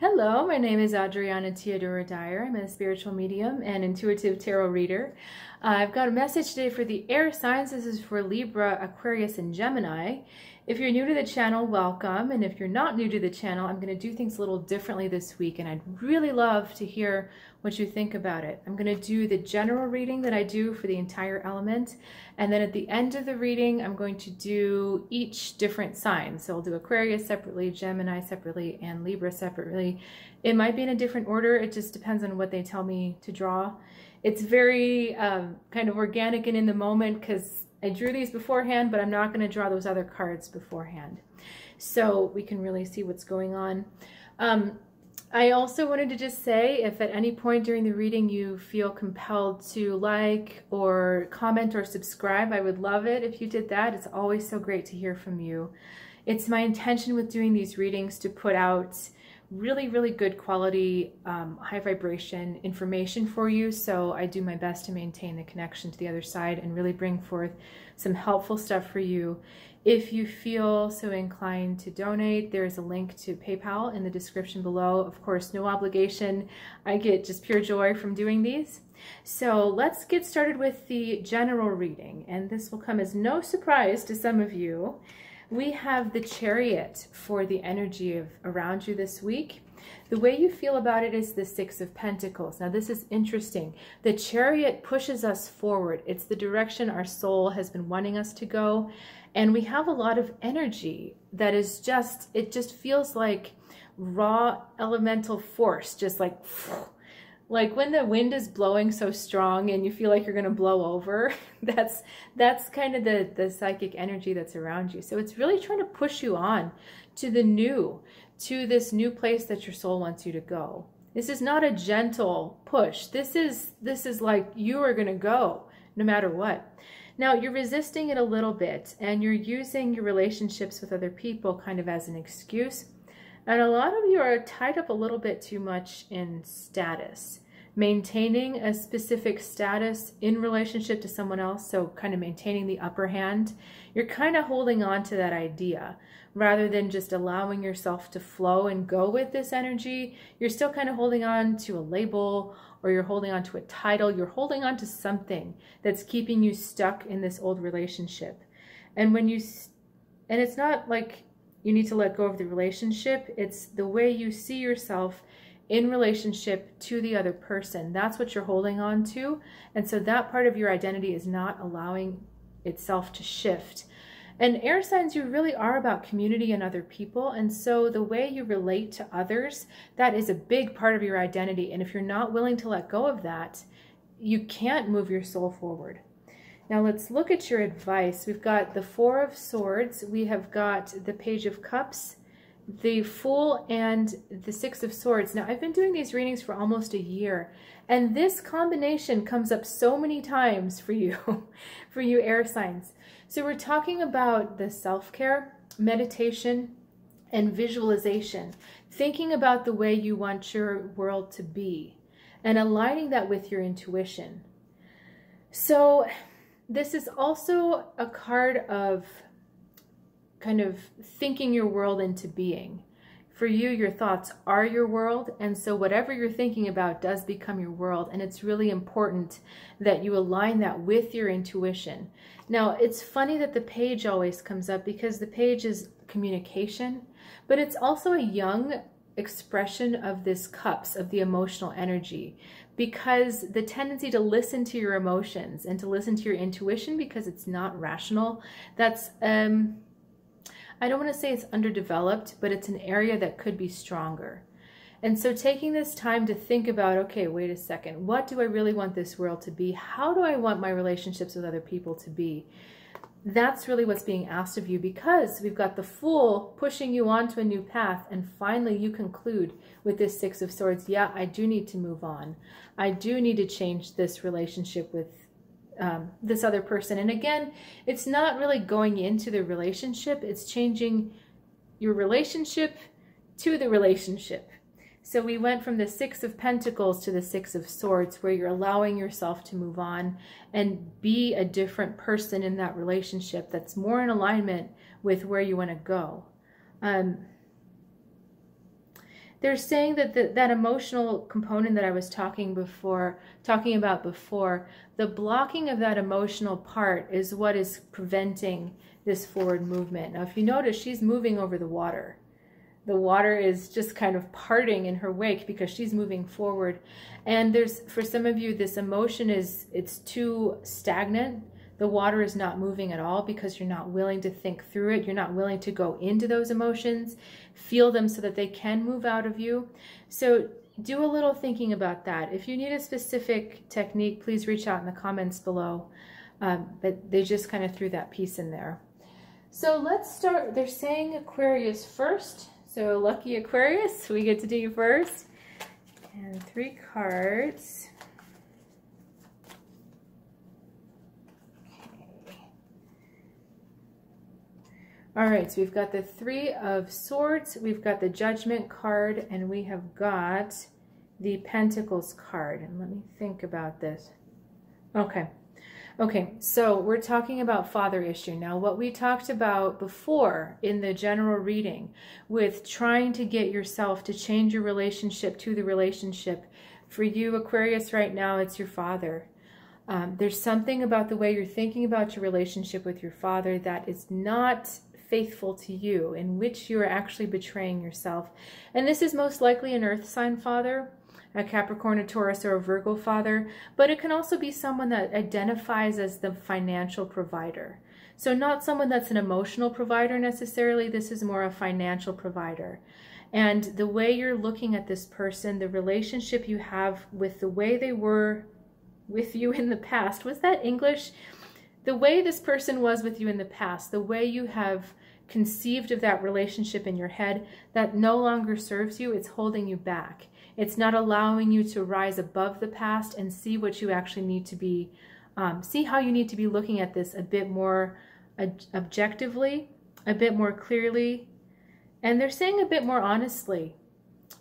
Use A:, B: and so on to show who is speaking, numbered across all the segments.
A: Hello, my name is Adriana Teodoro-Dier. I'm a spiritual medium and intuitive tarot reader. I've got a message today for the air signs. This is for Libra, Aquarius, and Gemini. If you're new to the channel, welcome. And if you're not new to the channel, I'm going to do things a little differently this week, and I'd really love to hear what you think about it. I'm going to do the general reading that I do for the entire element, and then at the end of the reading, I'm going to do each different sign. So I'll do Aquarius separately, Gemini separately, and Libra separately. It might be in a different order. It just depends on what they tell me to draw. It's very kind of organic and in the moment because I drew these beforehand, but I'm not going to draw those other cards beforehand. So we can really see what's going on. I also wanted to just say, if at any point during the reading you feel compelled to like or comment or subscribe, I would love it if you did that. It's always so great to hear from you. It's my intention with doing these readings to put out really, really good quality, high vibration information for you. So I do my best to maintain the connection to the other side and really bring forth some helpful stuff for you. If you feel so inclined to donate, there is a link to PayPal in the description below. Of course, no obligation. I get just pure joy from doing these. So let's get started with the general reading, and this will come as no surprise to some of you. We have the Chariot for the energy around you this week. The way you feel about it is the Six of Pentacles. Now this is interesting. The Chariot pushes us forward. It's the direction our soul has been wanting us to go. And we have a lot of energy that is just, it just feels like raw elemental force, just like when the wind is blowing so strong and you feel like you're going to blow over. That's kind of the psychic energy that's around you. So it's really trying to push you on to the new, to this new place that your soul wants you to go. This is not a gentle push. This is like you are going to go no matter what. Now you're resisting it a little bit, and you're using your relationships with other people kind of as an excuse. And a lot of you are tied up a little bit too much in status, maintaining a specific status in relationship to someone else. So kind of maintaining the upper hand. You're kind of holding on to that idea rather than just allowing yourself to flow and go with this energy. You're still kind of holding on to a label, or you're holding on to a title. You're holding on to something that's keeping you stuck in this old relationship. And it's not like you need to let go of the relationship. It's the way you see yourself in relationship to the other person. That's what you're holding on to. And so that part of your identity is not allowing itself to shift. And air signs, you really are about community and other people. And so the way you relate to others, that is a big part of your identity. And if you're not willing to let go of that, you can't move your soul forward. Now let's look at your advice. We've got the Four of Swords. We have got the Page of Cups, the Fool, and the Six of Swords. Now I've been doing these readings for almost a year, and this combination comes up so many times for you, for you air signs. So we're talking about the self-care, meditation, and visualization, thinking about the way you want your world to be and aligning that with your intuition. So this is also a card of kind of thinking your world into being. For you, your thoughts are your world, and so whatever you're thinking about does become your world, and it's really important that you align that with your intuition. Now, it's funny that the page always comes up because the page is communication, but it's also a young expression of this cups, of the emotional energy, because the tendency to listen to your emotions and to listen to your intuition because it's not rational, that's I don't want to say it's underdeveloped, but it's an area that could be stronger. And so taking this time to think about, okay, wait a second, what do I really want this world to be? How do I want my relationships with other people to be? That's really what's being asked of you, because we've got the Fool pushing you onto a new path, and finally you conclude with this Six of Swords, yeah, I do need to move on. I do need to change this relationship with this other person. And again, it's not really going into the relationship, it's changing your relationship to the relationship. So we went from the Six of Pentacles to the Six of Swords, where you're allowing yourself to move on and be a different person in that relationship that's more in alignment with where you want to go. they're saying that that emotional component that I was talking about before, the blocking of that emotional part is what is preventing this forward movement. Now, if you notice, she's moving over the water. The water is just kind of parting in her wake because she's moving forward. And for some of you, this emotion it's too stagnant. The water is not moving at all because you're not willing to think through it. You're not willing to go into those emotions, feel them so that they can move out of you. So do a little thinking about that. If you need a specific technique, please reach out in the comments below. But they just kind of threw that piece in there. So let's start. They're saying Aquarius first. So lucky Aquarius, we get to do you first. And 3 cards. Okay. All right, so we've got the 3 of Swords, we've got the Judgment card, and we have got the Pentacles card. And let me think about this. Okay, so we're talking about father issue. Now, what we talked about before in the general reading with trying to get yourself to change your relationship to the relationship, for you, Aquarius, right now, it's your father. There's something about the way you're thinking about your relationship with your father that is not faithful to you, in which you are actually betraying yourself. And this is most likely an earth sign father, a Capricorn, a Taurus, or a Virgo father, but it can also be someone that identifies as the financial provider. So not someone that's an emotional provider necessarily, this is more a financial provider. And the way you're looking at this person, the relationship you have with the way they were with you in the past, was that English? The way this person was with you in the past, the way you have conceived of that relationship in your head, that no longer serves you, it's holding you back. It's not allowing you to rise above the past and see what you actually need to be, see how you need to be looking at this a bit more objectively, a bit more clearly, and they're saying a bit more honestly,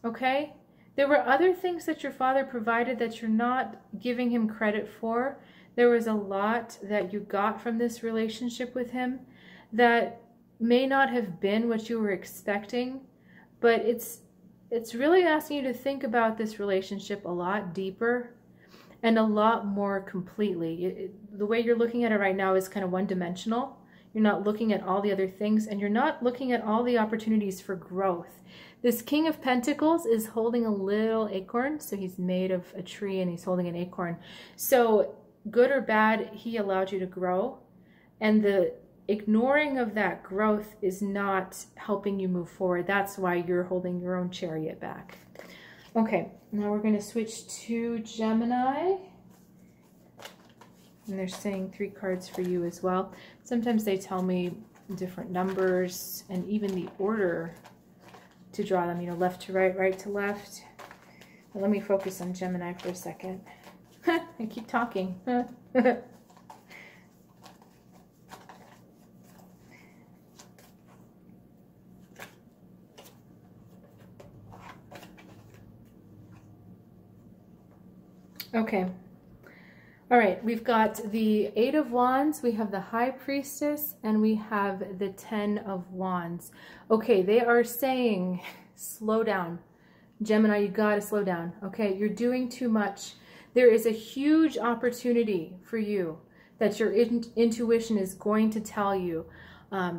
A: okay? There were other things that your father provided that you're not giving him credit for. There was a lot that you got from this relationship with him that may not have been what you were expecting, but it's really asking you to think about this relationship a lot deeper and a lot more completely. The way you're looking at it right now is kind of one-dimensional. You're not looking at all the other things, and you're not looking at all the opportunities for growth. This King of Pentacles is holding a little acorn, so he's made of a tree and he's holding an acorn. So good or bad, he allowed you to grow, and the ignoring of that growth is not helping you move forward. That's why you're holding your own chariot back. Okay, now we're going to switch to Gemini. And they're saying 3 cards for you as well. Sometimes they tell me different numbers and even the order to draw them, you know, left to right, right to left. But let me focus on Gemini for a second. I keep talking. Okay. All right, we've got the 8 of Wands, we have the High Priestess, and we have the 10 of Wands. Okay, they are saying, slow down. Gemini, you gotta slow down. Okay, you're doing too much. There is a huge opportunity for you that your intuition is going to tell you. I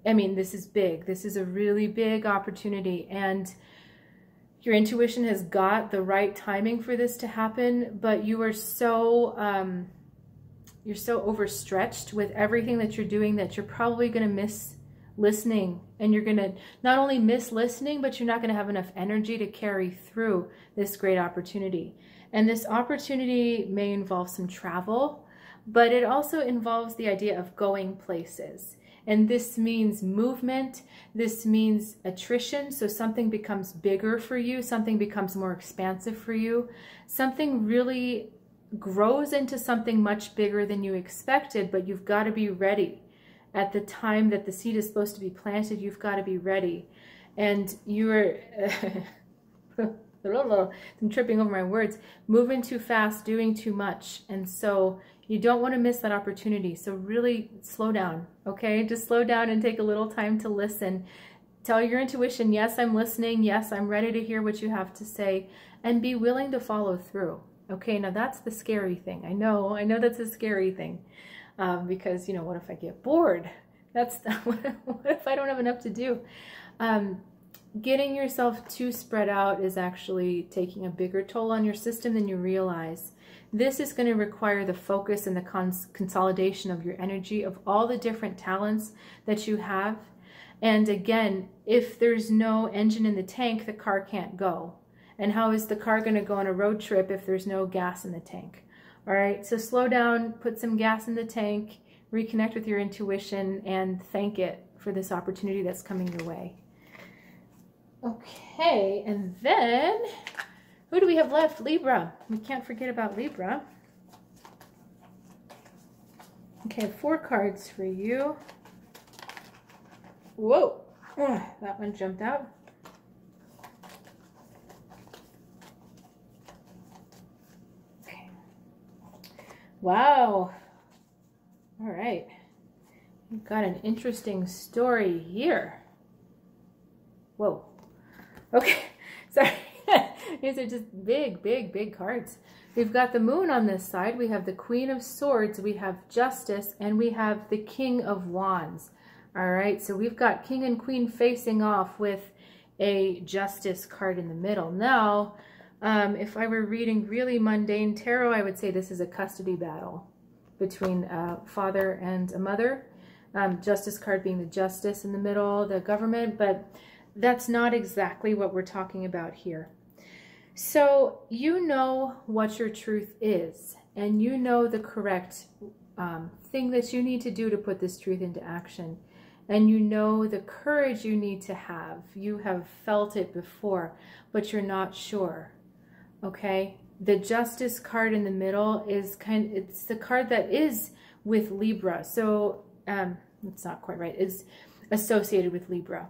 A: mean, this is big. This is a really big opportunity, and your intuition has got the right timing for this to happen, but you are so overstretched with everything that you're doing that you're probably going to miss listening, and you're going to not only miss listening, but you're not going to have enough energy to carry through this great opportunity. And this opportunity may involve some travel, but it also involves the idea of going places. And this means movement, this means attrition, so something becomes bigger for you, something becomes more expansive for you, something really grows into something much bigger than you expected, but you've got to be ready. At the time that the seed is supposed to be planted, you've got to be ready. And you're, I'm tripping over my words, moving too fast, doing too much, and so you don't want to miss that opportunity. So really slow down, okay? Just slow down and take a little time to listen. Tell your intuition, yes, I'm listening. Yes, I'm ready to hear what you have to say, and be willing to follow through. Okay, now that's the scary thing. I know that's a scary thing, because, you know, what if I get bored? That's what if I don't have enough to do? Getting yourself too spread out is actually taking a bigger toll on your system than you realize. This is going to require the focus and the consolidation of your energy, of all the different talents that you have. And again, if there's no engine in the tank, the car can't go. And how is the car going to go on a road trip if there's no gas in the tank? All right, so slow down, put some gas in the tank, reconnect with your intuition, and thank it for this opportunity that's coming your way. Okay, and then who do we have left? Libra. We can't forget about Libra. Okay, 4 cards for you. Whoa, that one jumped out. Okay. Wow. All right. We've got an interesting story here. Whoa. Okay, sorry. These are just big cards. We've got the Moon on this side. We have the Queen of Swords. We have Justice, and we have the King of Wands. All right, so we've got King and Queen facing off with a Justice card in the middle. Now, if I were reading really mundane tarot, I would say this is a custody battle between a father and a mother. Justice card being the Justice in the middle, the government, but that's not exactly what we're talking about here. So you know what your truth is, and you know the correct thing that you need to do to put this truth into action. And you know the courage you need to have. You have felt it before, but you're not sure. Okay? The Justice card in the middle is it's the card that is with Libra. So it's not quite right. It's associated with Libra.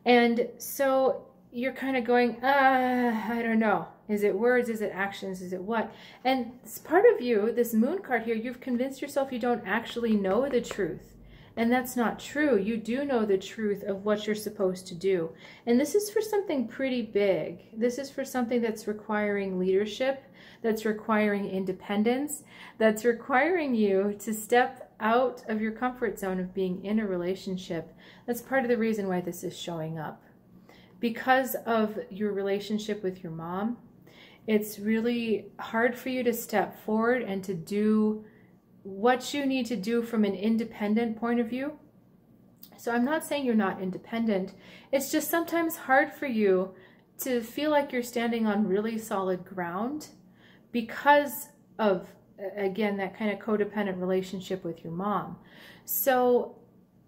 A: And so you're kind of going, I don't know. Is it words? Is it actions? Is it what? And it's part of you, this Moon card here, you've convinced yourself you don't actually know the truth. And that's not true. You do know the truth of what you're supposed to do. And this is for something pretty big. This is for something that's requiring leadership, that's requiring independence, that's requiring you to step out of your comfort zone of being in a relationship. That's part of the reason why this is showing up. Because of your relationship with your mom, it's really hard for you to step forward and to do what you need to do from an independent point of view. So I'm not saying you're not independent. It's just sometimes hard for you to feel like you're standing on really solid ground because of, again, that kind of codependent relationship with your mom. So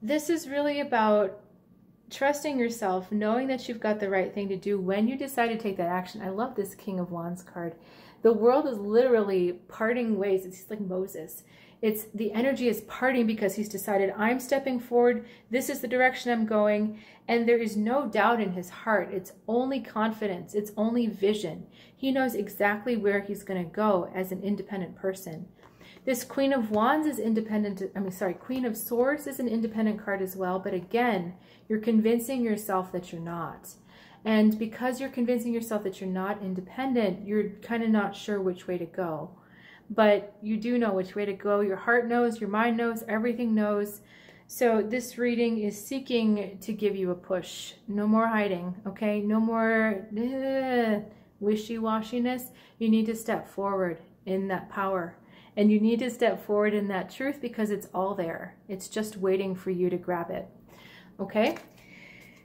A: this is really about trusting yourself, knowing that you've got the right thing to do when you decide to take that action. I love this King of Wands card. The world is literally parting ways. It's like Moses. It's the energy is parting because he's decided, I'm stepping forward. This is the direction I'm going. And there is no doubt in his heart. It's only confidence. It's only vision. He knows exactly where he's going to go as an independent person. This Queen of Wands is independent. Queen of Swords is an independent card as well. But again, you're convincing yourself that you're not. And because you're convincing yourself that you're not independent, you're kind of not sure which way to go. But you do know which way to go. Your heart knows, your mind knows, everything knows. So this reading is seeking to give you a push. No more hiding, okay? No more wishy-washiness. You need to step forward in that power. And you need to step forward in that truth because it's all there. It's just waiting for you to grab it. Okay?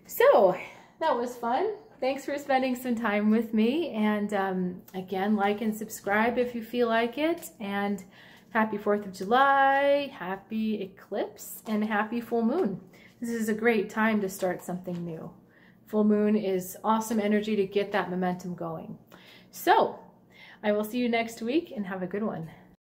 A: So that was fun. Thanks for spending some time with me. And again, like and subscribe if you feel like it. And happy 4th of July, happy eclipse, and happy full moon. This is a great time to start something new. Full moon is awesome energy to get that momentum going. So I will see you next week and have a good one.